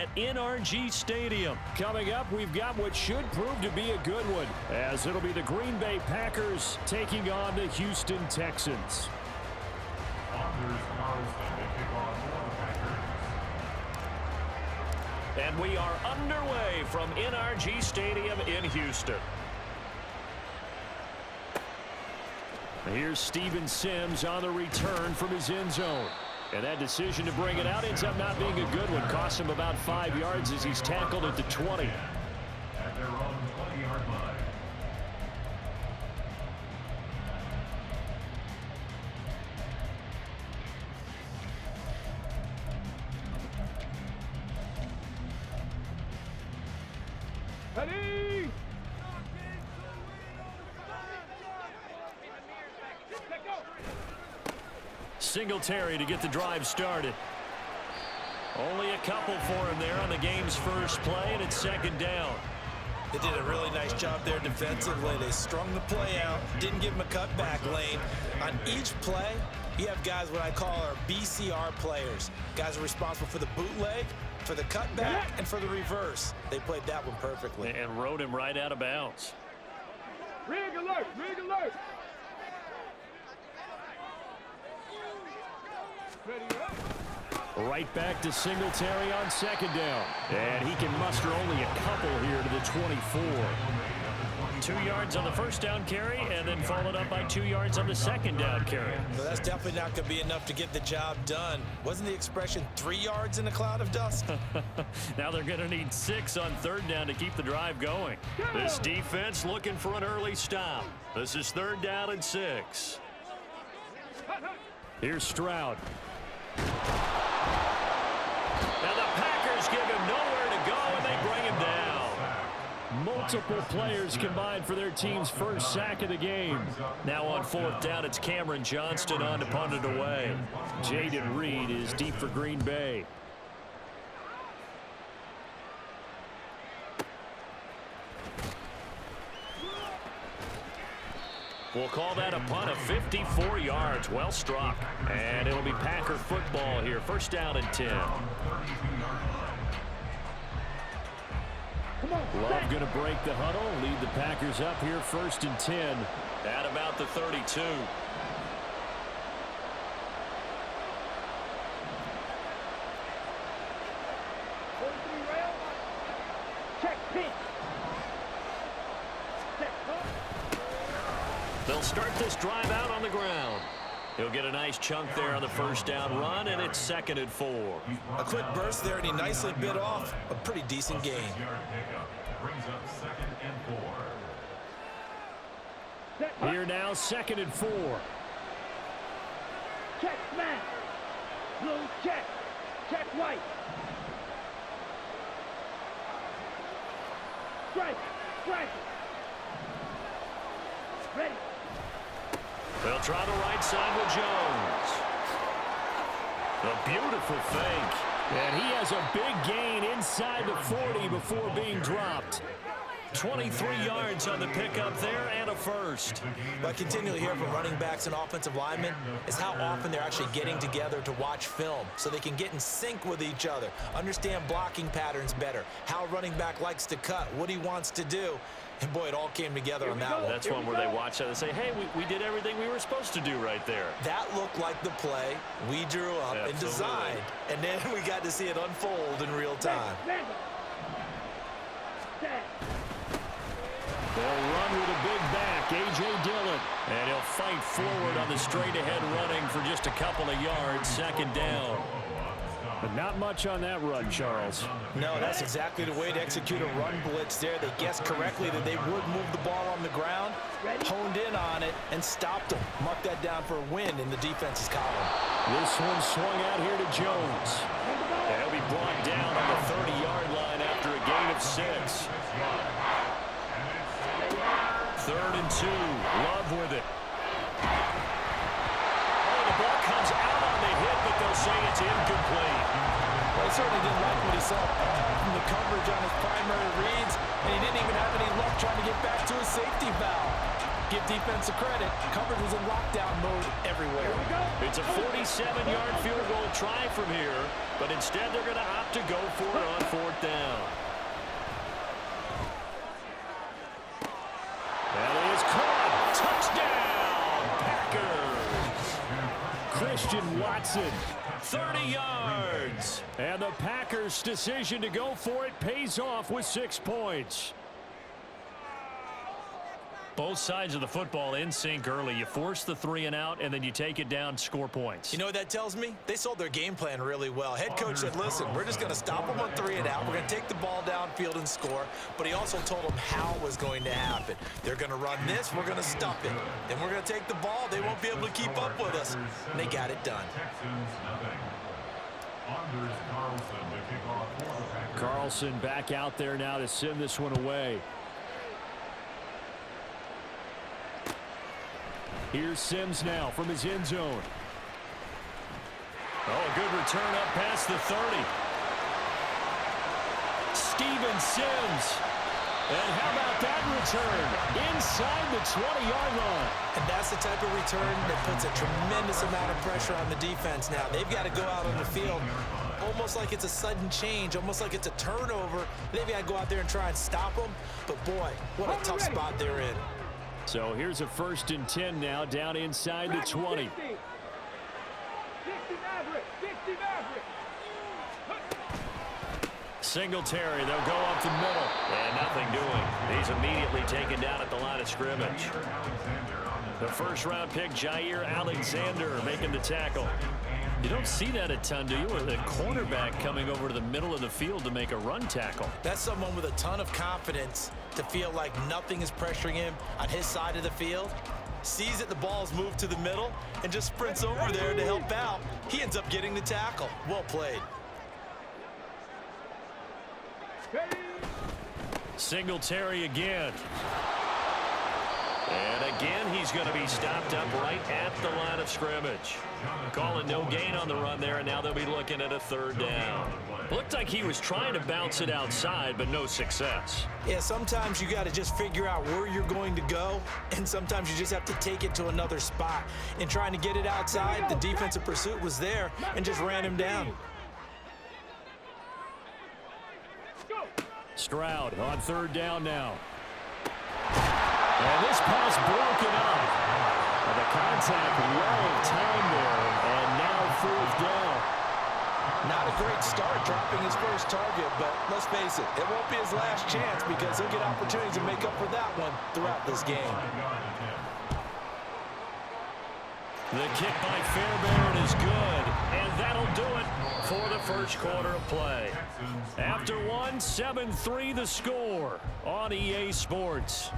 at NRG Stadium. Coming up, we've got what should prove to be a good one, as it'll be the Green Bay Packers taking on the Houston Texans. And we are underway from NRG Stadium in Houston. Here's Steven Sims on the return from his end zone. And that decision to bring it out ends up not being a good one. Cost him about 5 yards as he's tackled at the 20. At their own 20-yard line. Ready? Singletary to get the drive started. Only a couple for him there on the game's first play, and it's second down. They did a really nice job there defensively. They strung the play out, didn't give him a cutback lane. On each play, you have guys what I call our BCR players. Guys are responsible for the bootleg, for the cutback, and for the reverse. They played that one perfectly. And rode him right out of bounds. Rig alert! Rig alert! Ready up! Right back to Singletary on second down. And he can muster only a couple here to the 24. 2 yards on the first down carry, and then followed up by 2 yards on the second down carry. So that's definitely not going to be enough to get the job done. Wasn't the expression 3 yards in a cloud of dust? Now they're going to need 6 on third down to keep the drive going. This defense looking for an early stop. This is third down and 6. Here's Stroud. Now the Packers give him nowhere to go, and they bring him down. Multiple players combined for their team's first sack of the game. Now on fourth down, it's Cameron Johnston on to punt it away. Jaden Reed is deep for Green Bay. We'll call that a punt of 54 yards. Well struck. And it'll be Packer football here. First down and 10. Love going to break the huddle, lead the Packers up here first and 10. At about the 32. They'll start this drive out on the ground. He'll get a nice chunk there on the first down run, and it's second and 4. A quick burst there, and he nicely bit off a pretty decent gain. Brings up second and 4. Here now, second and 4. Check smash. Blue check. Check white. Strike. Strike. Ready. They'll try the right side with Jones. A beautiful fake. And he has a big gain inside the 40 before being dropped. 23 yards on the pickup there and a first. What I continually hear from running backs and offensive linemen is how often they're actually getting together to watch film so they can get in sync with each other, understand blocking patterns better, how a running back likes to cut, what he wants to do. And, boy, it all came together on that one. That's one where they watch that and say, hey, we did everything we were supposed to do right there. That looked like the play we drew up and designed. And then we got to see it unfold in real time. They'll run with a big back, A.J. Dillon. And he'll fight forward on the straight-ahead running for just a couple of yards, second down. But not much on that run, Charles. No, that's exactly the way to execute a run blitz there. They guessed correctly that they would move the ball on the ground, honed in on it, and stopped them. Mark that down for a win in the defense's column. This one swung out here to Jones. And he'll be brought down on the 30-yard line after a gain of 6. Third and 2. Love with it. Oh, the ball comes out on the hit, but they'll say it's incomplete. Well, he certainly didn't like what he saw from the coverage on his primary reads, and he didn't even have any luck trying to get back to his safety valve. Give defense a credit. Coverage was in lockdown mode everywhere. It's a 47-yard field goal try from here, but instead they're going to opt to go for it on 4th Christian Watson. 30 yards. And the Packers' decision to go for it pays off with 6 points. Both sides of the football in sync early. You force the 3 and out, and then you take it down, score points. You know what that tells me? They sold their game plan really well. Head coach said, listen, we're just going to stop them on 3 and out. We're going to take the ball downfield and score. But he also told them how it was going to happen. They're going to run this. We're going to stop it. Then we're going to take the ball. They won't be able to keep up with us. And they got it done. Carlson back out there now to send this one away. Here's Sims now from his end zone. Oh, a good return up past the 30. Steven Sims. And how about that return? Inside the 20-yard line. And that's the type of return that puts a tremendous amount of pressure on the defense now. They've got to go out on the field almost like it's a sudden change, almost like it's a turnover. They've got to go out there and try and stop them. But, boy, what a tough spot they're in. So here's a 1st and 10 now, down inside the 20. Singletary, they'll go up the middle. And nothing doing. He's immediately taken down at the line of scrimmage. The 1st-round pick, Jair Alexander, making the tackle. You don't see that a ton, do you? With a cornerback coming over to the middle of the field to make a run tackle. That's someone with a ton of confidence to feel like nothing is pressuring him on his side of the field. Sees that the ball's moved to the middle and just sprints over there to help out. He ends up getting the tackle. Well played. Singletary again. And again, he's going to be stopped up right at the line of scrimmage. Calling no gain on the run there, and now they'll be looking at a 3rd down. Looked like he was trying to bounce it outside, but no success. Yeah, sometimes you got to just figure out where you're going to go, and sometimes you just have to take it to another spot. In trying to get it outside, the defensive pursuit was there and just ran him down. Stroud on 3rd down now. And this pass broken up. And the contact well timed there, and now 4th down. Not a great start dropping his first target, but let's face it, it won't be his last chance because he'll get opportunities to make up for that one throughout this game. The kick by Fairbairn is good, and that'll do it for the 1st quarter of play. After 1, 7-3 the score on EA Sports.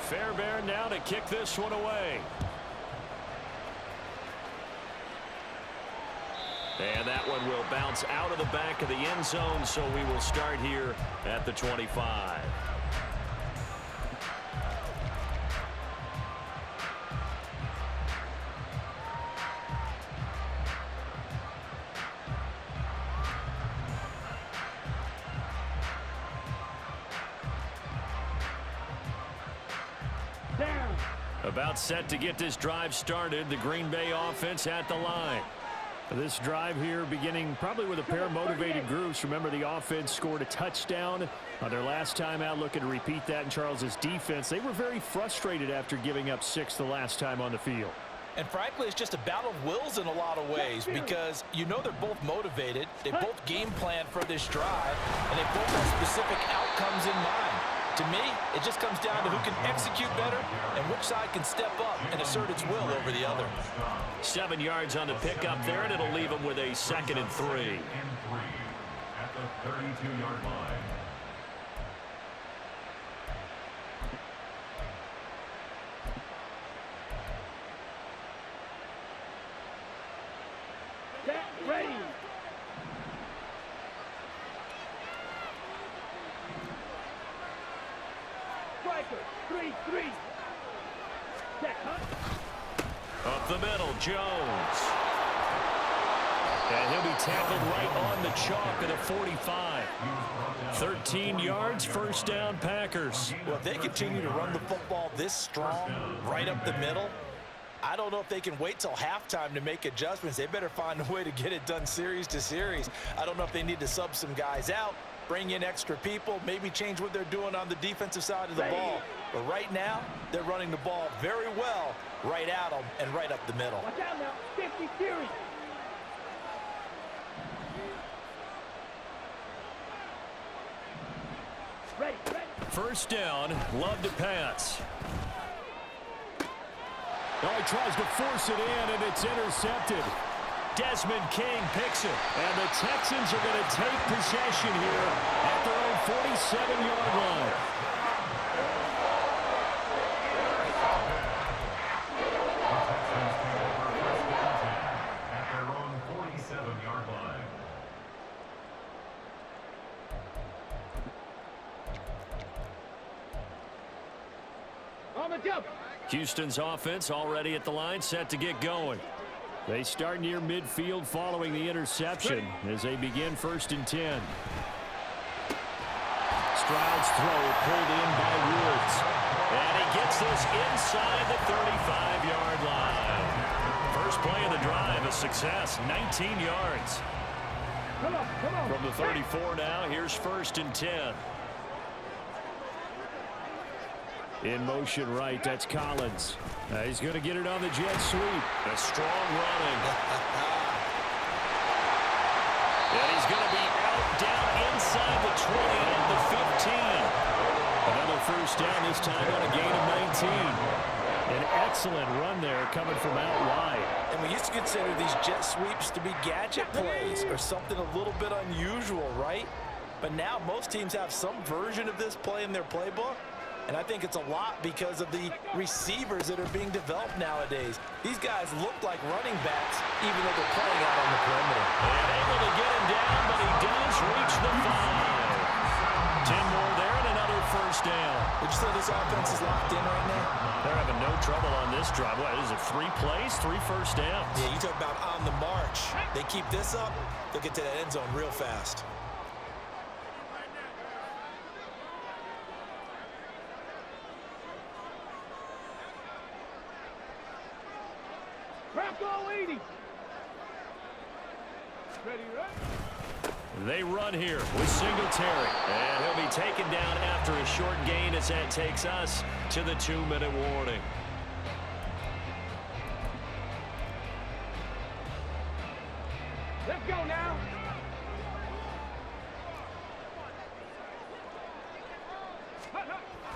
Fairbairn now to kick this one away. And that one will bounce out of the back of the end zone, so we will start here at the 25. About set to get this drive started. The Green Bay offense at the line. This drive here beginning probably with a pair of motivated groups. Remember, the offense scored a touchdown on their last time out, looking to repeat that in Charles's defense. They were very frustrated after giving up 6 the last time on the field. And frankly, it's just a battle of wills in a lot of ways because you know they're both motivated. They both game plan for this drive, and they both have specific outcomes in mind. To me, it just comes down to who can execute better and which side can step up and assert its will over the other. 7 yards on the pickup there, and it'll leave them with a 2nd and 3. At the 32-yard line. Get ready. Striker, 3-3. Check, huh? Up the middle, Jones. And he'll be tackled right on the chalk at a 45. 13 yards, first down, Packers. Well, if they continue to run the football this strong, right up the middle, I don't know if they can wait till halftime to make adjustments. They better find a way to get it done series to series. I don't know if they need to sub some guys out, bring in extra people, maybe change what they're doing on the defensive side of the ball. But right now, they're running the ball very well right at them and right up the middle. Watch out now. 50 series. Ready. First down, Love to pass. Oh, he tries to force it in, and it's intercepted. Desmond King picks it. And the Texans are going to take possession here at their own 47-yard line. At their own 47-yard line. On the jump. Houston's offense already at the line, set to get going. They start near midfield following the interception as they begin 1st and 10. Stroud's throw pulled in by Woods. And he gets this inside the 35-yard line. First play of the drive, a success, 19 yards. Come on. From the 34 now, here's 1st and 10. In motion right, that's Collins. He's going to get it on the jet sweep. A strong running. And he's going to be out down inside the 20 at the 15. Another first down, this time on a gain of 19. An excellent run there coming from out wide. And we used to consider these jet sweeps to be gadget plays or something a little bit unusual, right? But now most teams have some version of this play in their playbook. And I think it's a lot because of the receivers that are being developed nowadays. These guys look like running backs, even though they're playing out on the perimeter. And able to get him down, but he does reach the 5. 10 more there and another first down. Would you say this offense is locked in right now? They're having no trouble on this drive. What is it, 3 plays, 3 first downs? Yeah, you talk about on the march. They keep this up, they'll get to that end zone real fast. Bronco 80. Ready. They run here with Singletary. And he'll be taken down after a short gain as that takes us to the 2-minute warning. Let's go now.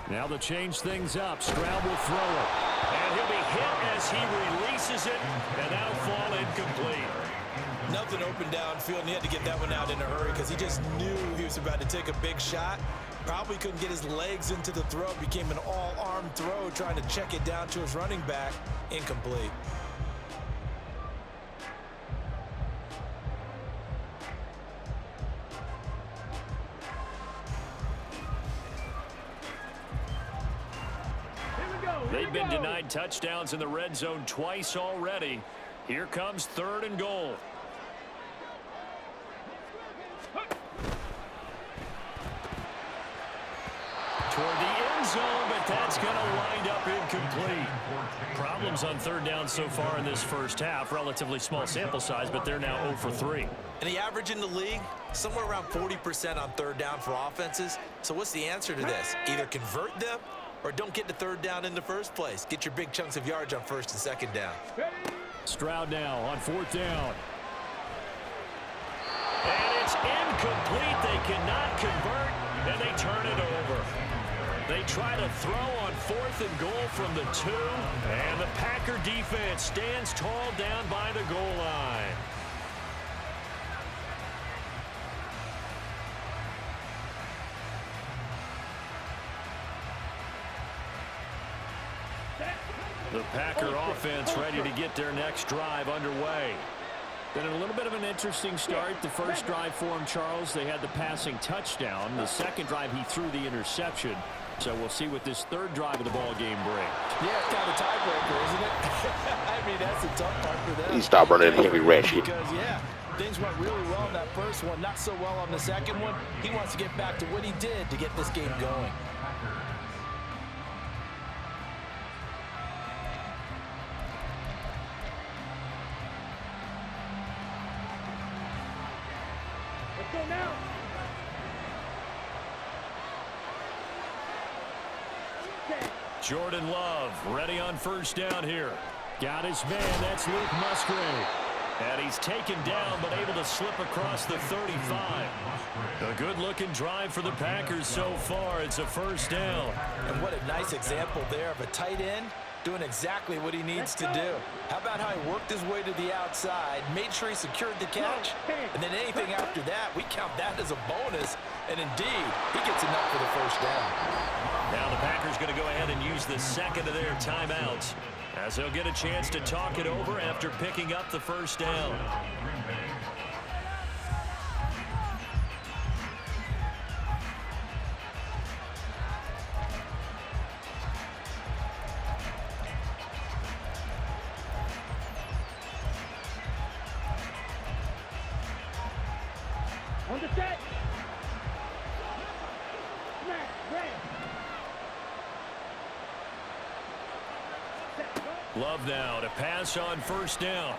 Now to change things up, Stroud will throw it. And he'll be hit as he releases it, and that'll fall incomplete. Nothing open downfield, and he had to get that one out in a hurry because he just knew he was about to take a big shot. Probably couldn't get his legs into the throw. Became an all-arm throw, trying to check it down to his running back. Incomplete. They've been denied touchdowns in the red zone twice already. Here comes 3rd and goal. Toward the end zone, but that's going to wind up incomplete. Problems on 3rd down so far in this first half. Relatively small sample size, but they're now 0 for 3. And the average in the league, somewhere around 40% on 3rd down for offenses. So what's the answer to this? Either convert them or don't get to 3rd down in the first place. Get your big chunks of yards on 1st and 2nd down. Stroud now on 4th down. And it's incomplete. They cannot convert, and they turn it over. They try to throw on 4th and goal from the 2, and the Packer defense stands tall down by the goal line. The Packer offense ready to get their next drive underway. Been a little bit of an interesting start. The first drive for him, Charles, they had the passing touchdown. The second drive, he threw the interception. So we'll see what this 3rd drive of the ball game brings. Yeah, it's kind of a tiebreaker, isn't it? I mean, that's the tough part for them. Please stop running heavy rat shit. Because, yeah, Things went really well in that first one, not so well on the second one. He wants to get back to what he did to get this game going. Let's go now. Jordan Love ready on first down here. Got his man. That's Luke Musgrave. And he's taken down, but able to slip across the 35. A good-looking drive for the Packers so far. It's a first down. And what a nice example there of a tight end doing exactly what he needs to do. How about how he worked his way to the outside, made sure he secured the catch, and then anything after that, we count that as a bonus. And indeed, he gets enough for the first down. Now the Packers going to go ahead and use the second of their timeouts, as they'll get a chance to talk it over after picking up the first down. On the set. Smash, red. Love now to pass on first down.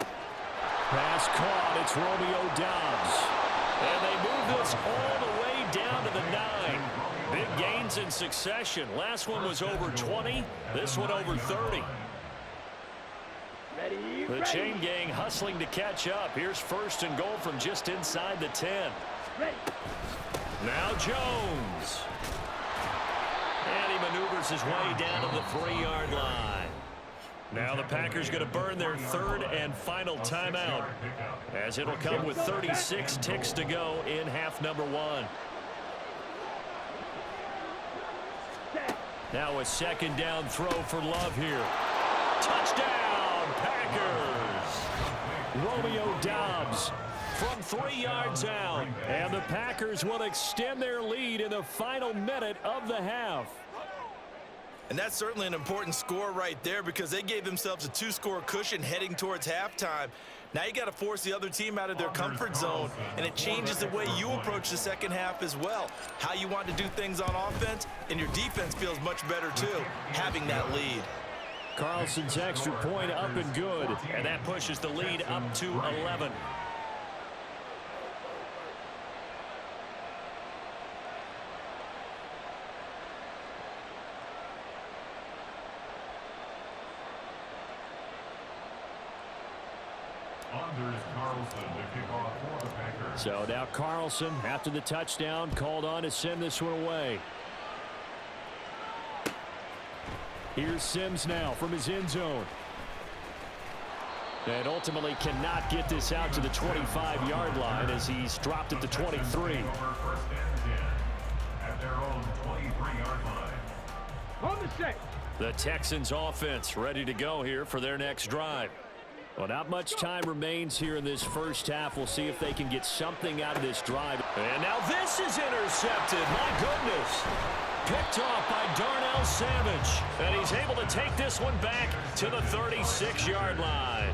Pass caught. It's Romeo Doubs. And they move this all the way down to the 9. Big gains in succession. Last one was over 20. This one over 30. Ready, The ready. chain gang hustling to catch up. Here's first and goal from just inside the 10. Ready. Now Jones. And he maneuvers his way down to the 3-yard line. Now the Packers going to burn their third and final timeout, as it'll come with 36 ticks to go in half number 1. Now a second down throw for Love here. Touchdown, Packers! Romeo Doubs. From 3 yards out. And the Packers will extend their lead in the final minute of the half. And that's certainly an important score right there, because they gave themselves a 2-score cushion heading towards halftime. Now you got to force the other team out of their comfort zone, and it changes the way you approach the second half as well. How you want to do things on offense, and your defense feels much better too, having that lead. Carlson's extra point up and good. And that pushes the lead up to 11. Anders Carlson to kick off for the Packers. So now Carlson, after the touchdown, called on to send this one away. Here's Sims now from his end zone. And ultimately cannot get this out to the 25-yard line, as he's dropped at the 23. First and 10 at their own 23-yard line. On the set. The Texans offense ready to go here for their next drive. Well, not much time remains here in this first half. We'll see if they can get something out of this drive. And now this is intercepted. My goodness. Picked off by Darnell Savage. And he's able to take this one back to the 36-yard line.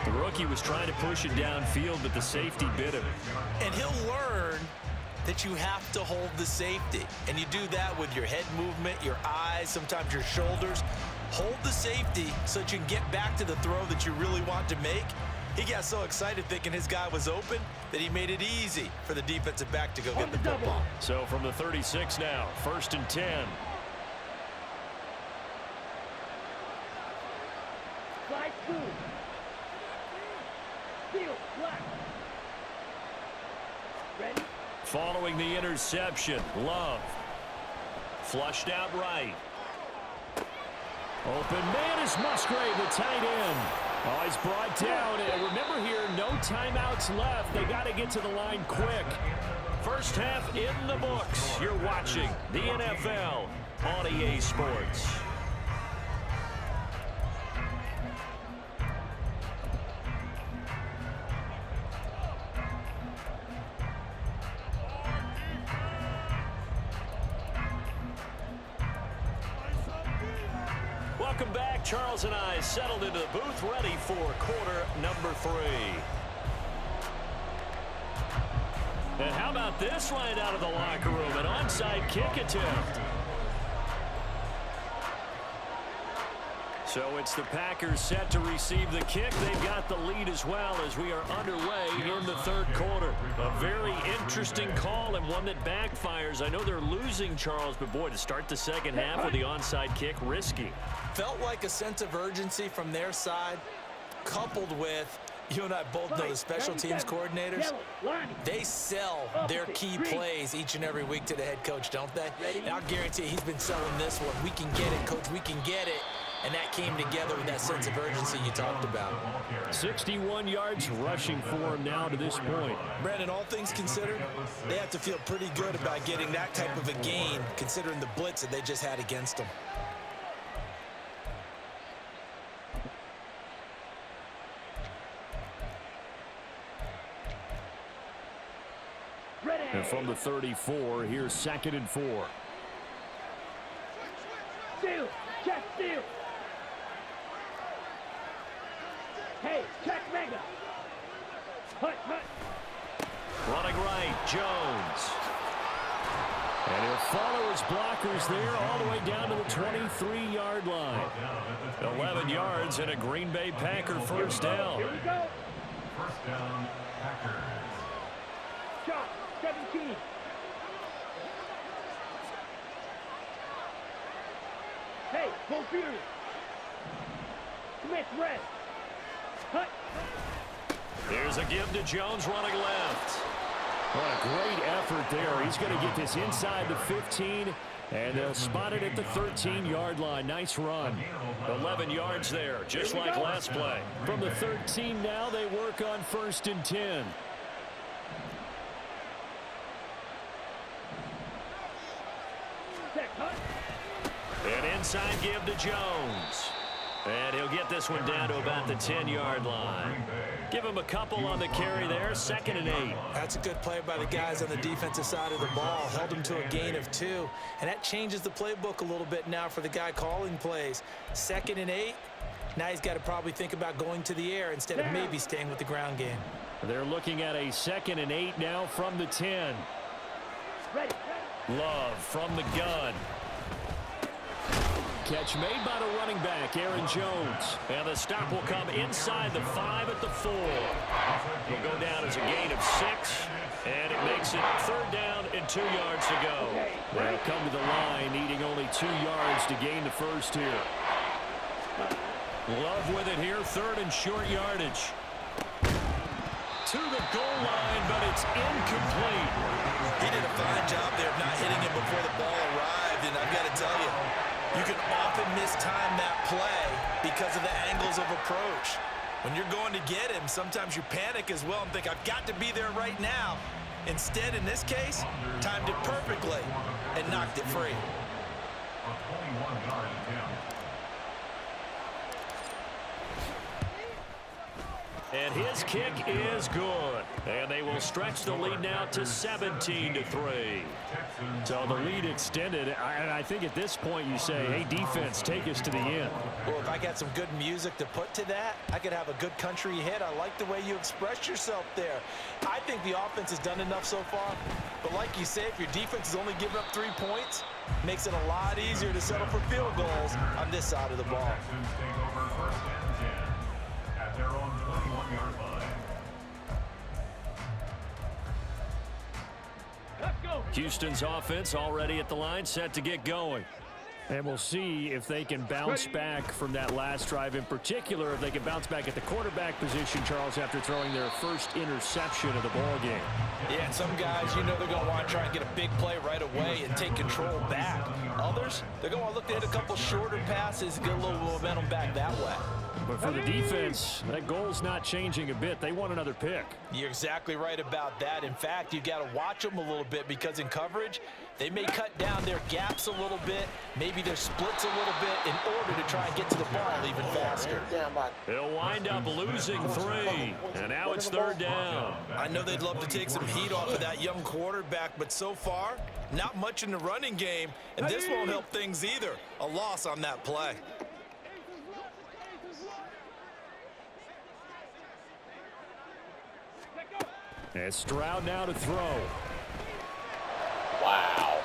The rookie was trying to push it downfield, but the safety bit him. And he'll learn that you have to hold the safety. And you do that with your head movement, your eyes, sometimes your shoulders. Hold the safety so that you can get back to the throw that you really want to make. He got so excited thinking his guy was open that he made it easy for the defensive back to go get the football. So from the 36 now, first and 10. Slide 2. Field, black. Ready. Following the interception, Love. Flushed out right. Open man is Musgrave, the tight end. Oh, he's brought down. And remember here, no timeouts left. They got to get to the line quick. First half in the books. You're watching the NFL on EA Sports. Welcome back. Charles and I settled into the booth, ready for quarter number 3. And how about this right out of the locker room? An onside kick attempt. So it's the Packers set to receive the kick. They've got the lead as well as we are underway in the third quarter. A very interesting call and one that backfires. I know they're losing, Charles, but boy, to start the second half with the onside kick, risky. Felt like a sense of urgency from their side, coupled with, you and I both know the special teams coordinators, they sell their key plays each and every week to the head coach, don't they? And I'll guarantee you he's been selling this one. We can get it, coach, we can get it. And that came together with that sense of urgency you talked about. 61 yards rushing for him now to this point. Brandon, all things considered, they have to feel pretty good about getting that type of a gain, considering the blitz that they just had against them. And from the 34, here's 2nd and 4. Steal, check, steal. Hey, check mega. Hut. Running right, Jones. And he'll follow his blockers there all the way down to the 23-yard line. 11 yards and a Green Bay Packer first down. Here we go. First down, Packers. Shot, 17. Hey, go Fury. Smith, red. Hut. Here's a give to Jones running left. What a great effort there. He's going to get this inside the 15, and they'll spot it at the 13-yard line. Nice run. 11 yards there, just like last play. From the 13 now, they work on 1st and 10. An inside give to Jones. And he'll get this one down to about the 10-yard line. Give him a couple on the carry there, 2nd and 8. That's a good play by the guys on the defensive side of the ball. Held him to a gain of 2. And that changes the playbook a little bit now for the guy calling plays. 2nd and 8. Now he's got to probably think about going to the air instead of maybe staying with the ground game. They're looking at a 2nd and 8 now from the 10. Love from the gun. Catch made by the running back, Aaron Jones. And the stop will come inside the 5 at the 4. He'll go down as a gain of 6. And it makes it 3rd down and 2 yards to go. They'll come to the line, needing only 2 yards to gain the first here. Love with it here, 3rd and short yardage. To the goal line, but it's incomplete. He did a fine job there of not hitting him before the ball arrived. And I've got to tell you, you can often mistime that play because of the angles of approach. When you're going to get him, sometimes you panic as well and think, I've got to be there right now. Instead, in this case, timed it perfectly and knocked it free. A 21-yard attempt. And his kick is good. And they will stretch the lead now to 17-3. So the lead extended. And I think at this point you say, hey, defense, take us to the end. Well, if I got some good music to put to that, I could have a good country hit. I like the way you expressed yourself there. I think the offense has done enough so far. But like you say, if your defense is only giving up 3 points, makes it a lot easier to settle for field goals on this side of the ball. Texans take over 1st and 10 at their own 21-yard line. Let's go. Houston's offense already at the line, set to get going. And we'll see if they can bounce back from that last drive. In particular, if they can bounce back at the quarterback position, Charles, after throwing their first interception of the ball game. Yeah, and some guys, you know they're going to want to try and get a big play right away and take control back. Others, they're going to look to hit a couple shorter passes and get a little momentum back that way. But for the defense, that goal's not changing a bit. They want another pick. You're exactly right about that. In fact, you got to watch them a little bit because in coverage, they may cut down their gaps a little bit, maybe their splits a little bit in order to try and get to the ball even faster. They'll wind up losing 3. And now it's 3rd down. I know they'd love to take some heat off of that young quarterback, but so far, not much in the running game, and this won't help things either. A loss on that play. And Stroud now to throw. Wow.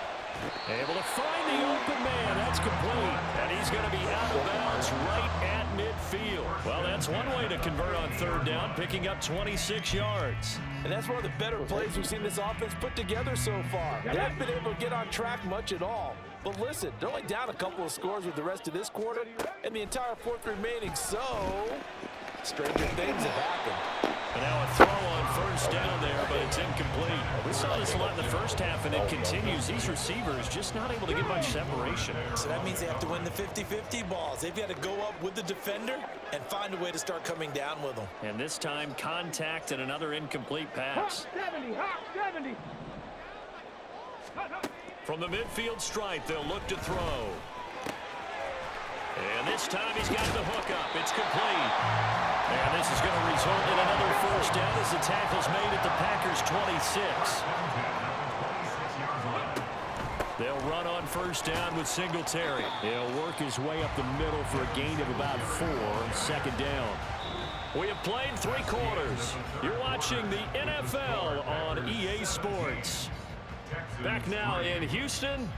Able to find the open man. That's complete. And he's going to be out of bounds right at midfield. Well, that's one way to convert on third down, picking up 26 yards. And that's one of the better plays we've seen this offense put together so far. They haven't been able to get on track much at all. But listen, they're only down a couple of scores with the rest of this quarter and the entire fourth remaining. So, stranger things have happened. And now a throw on first down there, but it's incomplete. We saw this a lot in the first half, and it continues. These receivers just not able to get much separation. So that means they have to win the 50-50 balls. They've got to go up with the defender and find a way to start coming down with them. And this time, contact and another incomplete pass. 70, hot 70. From the midfield stripe, they'll look to throw. And this time he's got the hook up. It's complete. And this is going to result in another first down as the tackle's made at the Packers' 26. They'll run on first down with Singletary. He'll work his way up the middle for a gain of about 4. Second down. We have played 3 quarters. You're watching the NFL on EA Sports. Back now in Houston.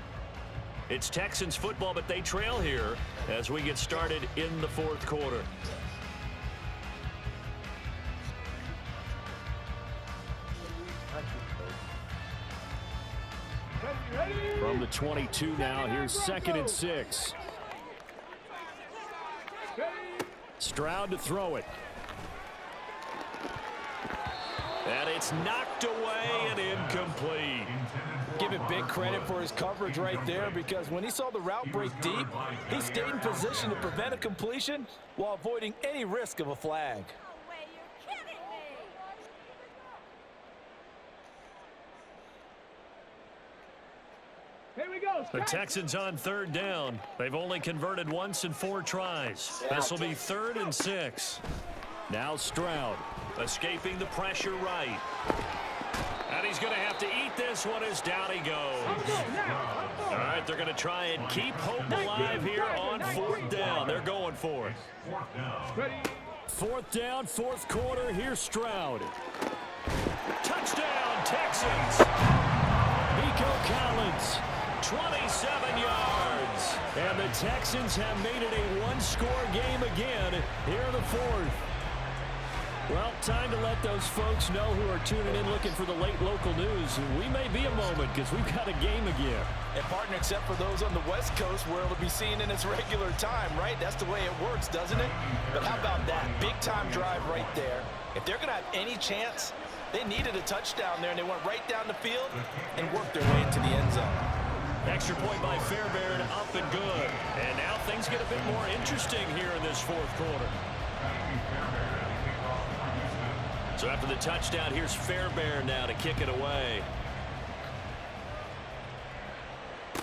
It's Texans football, but they trail here as we get started in the fourth quarter. From the 22 now, here's 2nd and 6. Stroud to throw it. And it's knocked away and incomplete. Give him big credit for his coverage right there, because when he saw the route break deep, he stayed in position to prevent a completion while avoiding any risk of a flag. No way, you're kidding me. Here we go. The Texans on third down. They've only converted once in 4 tries. This will be 3rd and 6. Now Stroud escaping the pressure right. And he's going to have to eat this one as down he goes. All right, they're going to try and keep hope alive here on 4th down. They're going for it. 4th down, 4th quarter. Here's Stroud. Touchdown, Texans. Nico Collins, 27 yards. And the Texans have made it a 1-score game again here in the 4th. Well, time to let those folks know who are tuning in looking for the late local news. We may be a moment because we've got a game again. And partner, except for those on the West Coast where it'll be seen in its regular time, right? That's the way it works, doesn't it? But how about that big-time drive right there? If they're going to have any chance, they needed a touchdown there, and they went right down the field and worked their way into the end zone. Extra point by Fairbairn, up and good. And now things get a bit more interesting here in this 4th quarter. So after the touchdown, here's Fairbairn now to kick it away.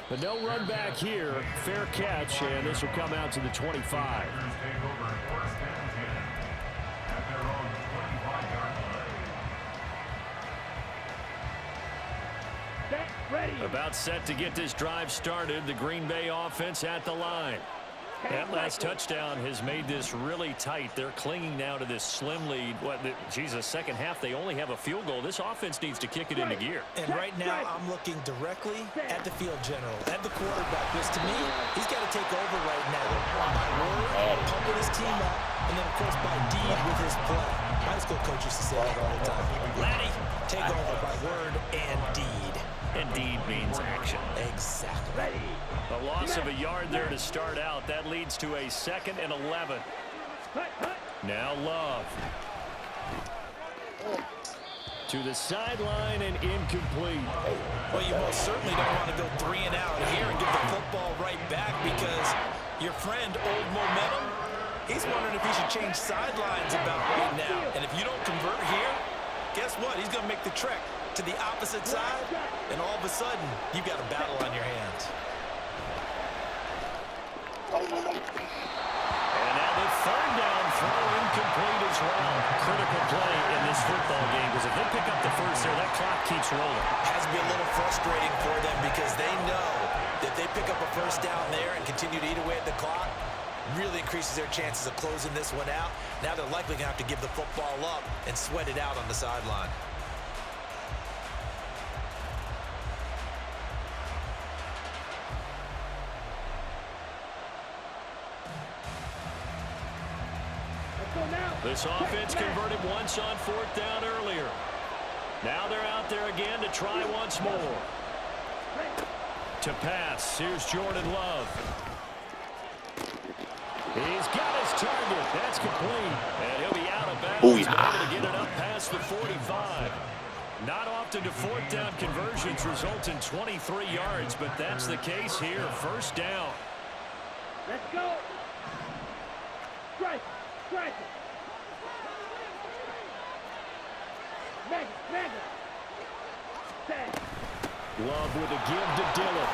But no run back here. Fair catch, and this will come out to the 25. About set to get this drive started. The Green Bay offense at the line. That last touchdown has made this really tight. They're clinging now to this slim lead. Second half, they only have a field goal. This offense needs to kick it into gear. And right now, I'm looking directly at the field general, at the quarterback, because to me, he's got to take over right now. By word, pumping his team up, and then, of course, by deed with his play. My high school coach used to say that all the time. Laddie, take over by word and deed. And deed means action. Exactly. A loss of a yard there to start out. That leads to a 2nd and 11. Now Love. To the sideline and incomplete. Well, you most certainly don't want to go 3 and out here and give the football right back, because your friend, Old Momentum, he's wondering if he should change sidelines about right now. And if you don't convert here, guess what? He's going to make the trek to the opposite side, and all of a sudden, you've got a battle on your hands. And now the 3rd down throw incomplete as well. Critical play in this football game, because if they pick up the first there, that clock keeps rolling. Has to be a little frustrating for them, because they know that they pick up a first down there and continue to eat away at the clock, really increases their chances of closing this one out. Now they're likely going to have to give the football up and sweat it out on the sideline. This offense converted once on 4th down earlier. Now they're out there again to try once more. To pass, here's Jordan Love. He's got his target. That's complete. And he'll be out of bounds. Able to get it up past the 45. Not often do 4th down conversions result in 23 yards, but that's the case here. 1st down. Let's go. Strike. Strike. Mega. Love with a give to Dillon.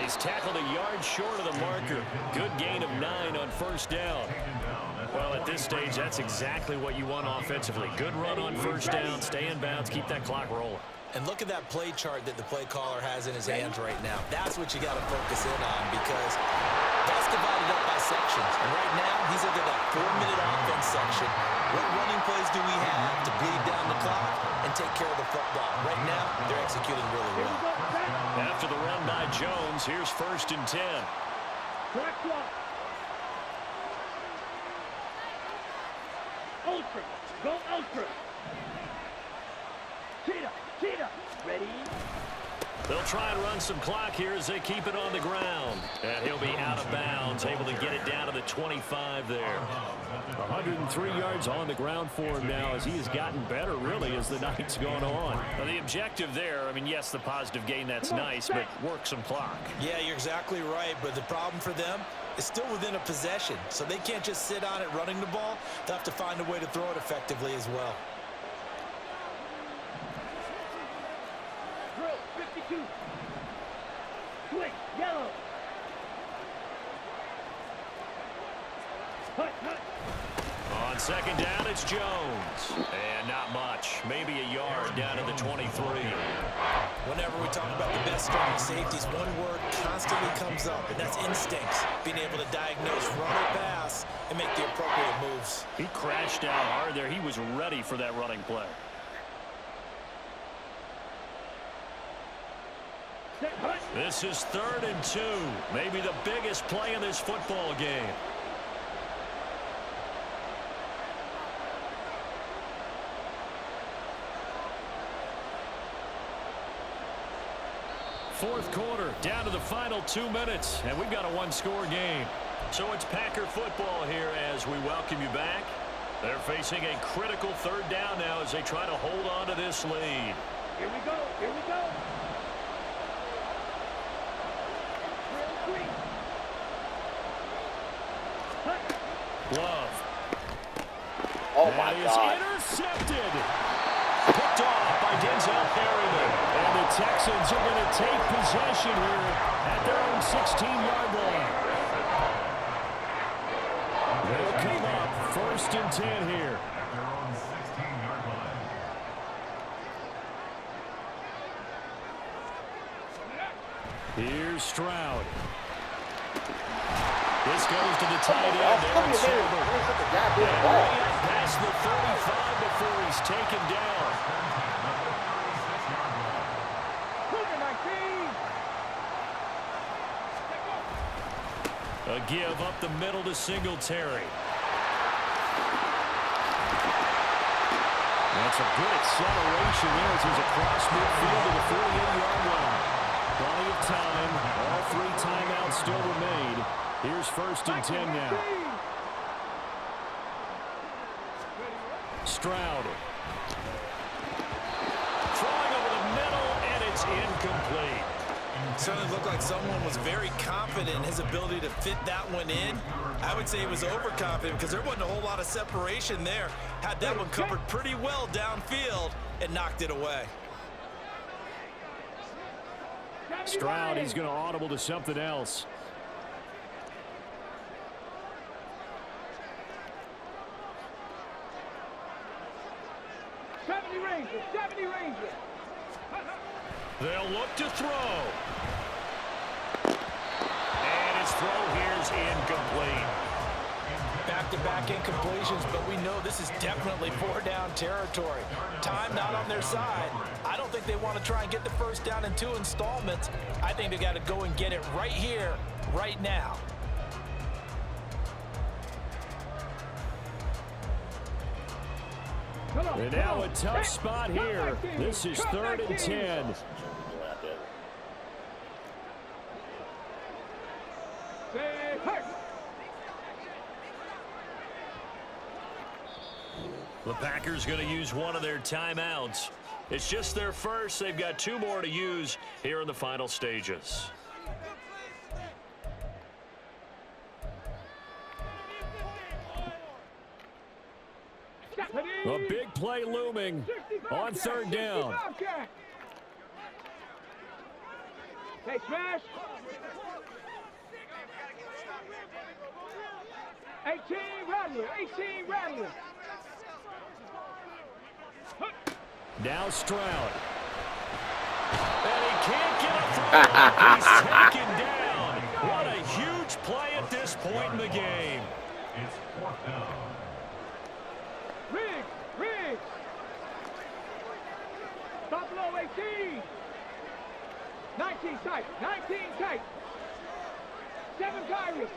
He's tackled a yard short of the marker. Good gain of 9 on 1st down. Well, at this stage, that's exactly what you want offensively. Good run on 1st down, stay in bounds, keep that clock rolling. And look at that play chart that the play caller has in his hands right now. That's what you got to focus in on, because that's divided up by sections. And right now, he's looking at that 4-minute offense section. What running plays do we have to bleed down the clock and take care of the football? Right now, they're executing really well. After the run by Jones, here's 1st and 10. Ultra. Go ultra. Cheetah. Ready? They'll try and run some clock here as they keep it on the ground. And he'll be out of bounds, able to get it down to the 25 there. 103 yards on the ground for him now as he has gotten better, really, as the night's gone on. Well, the objective there, I mean, yes, the positive gain, that's nice, but work some clock. Yeah, you're exactly right, but the problem for them is still within a possession, so they can't just sit on it running the ball. They'll have to find a way to throw it effectively as well. Drill 52. Swing. Yellow. Hut. On 2nd down, it's Jones. And not much. Maybe a yard down to the 23. Whenever we talk about the best strong safeties, one word constantly comes up, and that's instincts. Being able to diagnose run or pass and make the appropriate moves. He crashed out hard there. He was ready for that running play. This is 3rd and 2. Maybe the biggest play in this football game. Fourth quarter, down to the final 2 minutes, and we've got a one-score game. So it's Packer football here as we welcome you back. They're facing a critical 3rd down now as they try to hold on to this lead. Here we go. Love. Oh, my God. Intercepted. Picked off by Denzel Perryman. And the Texans are going to take possession here at their own 16-yard line. They'll come up 1st and 10 here. At their own 16-yard line. Here's Stroud. This goes to the tight end, Aaron Silver. And way up past the 35 before he's taken down. A give up the middle to Singletary. That's a good acceleration there as he's across midfield to the 48-yard line. Plenty of time. All 3 timeouts still remain. Here's 1st and 10 now. Stroud. Throwing over the middle, and it's incomplete. Certainly looked like someone was very confident in his ability to fit that one in. I would say he was overconfident because there wasn't a whole lot of separation there. Had that one covered pretty well downfield and knocked it away. Stroud, he's going to audible to something else. They'll look to throw. And his throw here's incomplete. Back-to-back incompletions, but we know this is definitely 4-down territory. Time not on their side. I don't think they want to try and get the 1st down in 2 installments. I think they got to go and get it right here, right now. And now a tough spot here. This is 3rd and 10. The Packers going to use one of their timeouts. It's just their first. They've got 2 more to use here in the final stages. A big play looming on 3rd down. Hey, smash. 18 Rattler. 18 Rattler. Now Stroud. And he can't get a throw. He's taken down. What a huge play at this point in the game. It's 4th down. Riggs. Buffalo 18. 19 tight. 19 tight. 7 Pirates.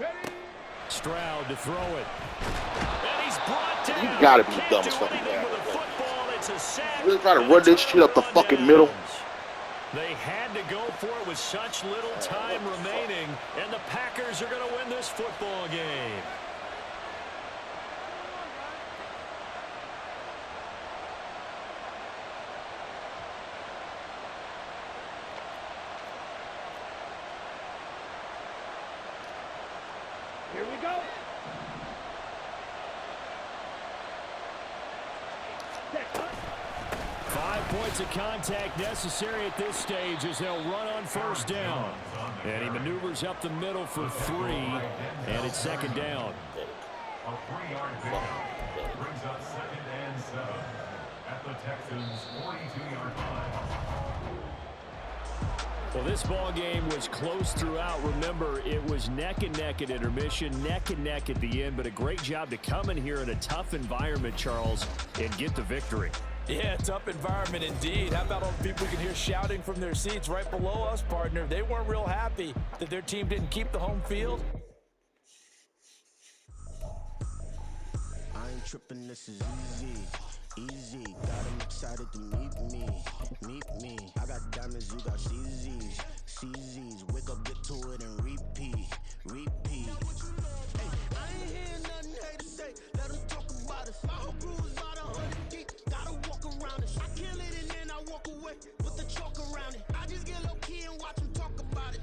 Ready. Stroud to throw it. And he's brought down. You gotta be Can't dumb do as fucking anything bad. with the football. It's a sack. Really trying to run this shit up the fucking middle. They had to go for it with such little time remaining, and the Packers are going to win this football game. Here we go. 5 points of contact necessary at this stage as they'll run on 1st down. And he maneuvers up the middle for 3, and it's 2nd down. A 3-yard pickup brings up 2nd and 7 at the Texans' 42-yard line. Well, this ball game was close throughout. Remember, it was neck and neck at intermission, neck and neck at the end, but a great job to come in here in a tough environment, Charles, and get the victory. Yeah, tough environment indeed. How about all the people you can hear shouting from their seats right below us, partner? They weren't real happy that their team didn't keep the home field. I ain't tripping, this is easy. Got 'em excited to meet me. I got diamonds, you got CZs. Wake up, get to it, and repeat. Hey, I ain't hear nothing haters say. Let 'em talk about us. My whole crew is about 100 deep. Gotta walk around us. I kill it and then I walk away with the chalk around it. I just get low key and watch 'em talk about it.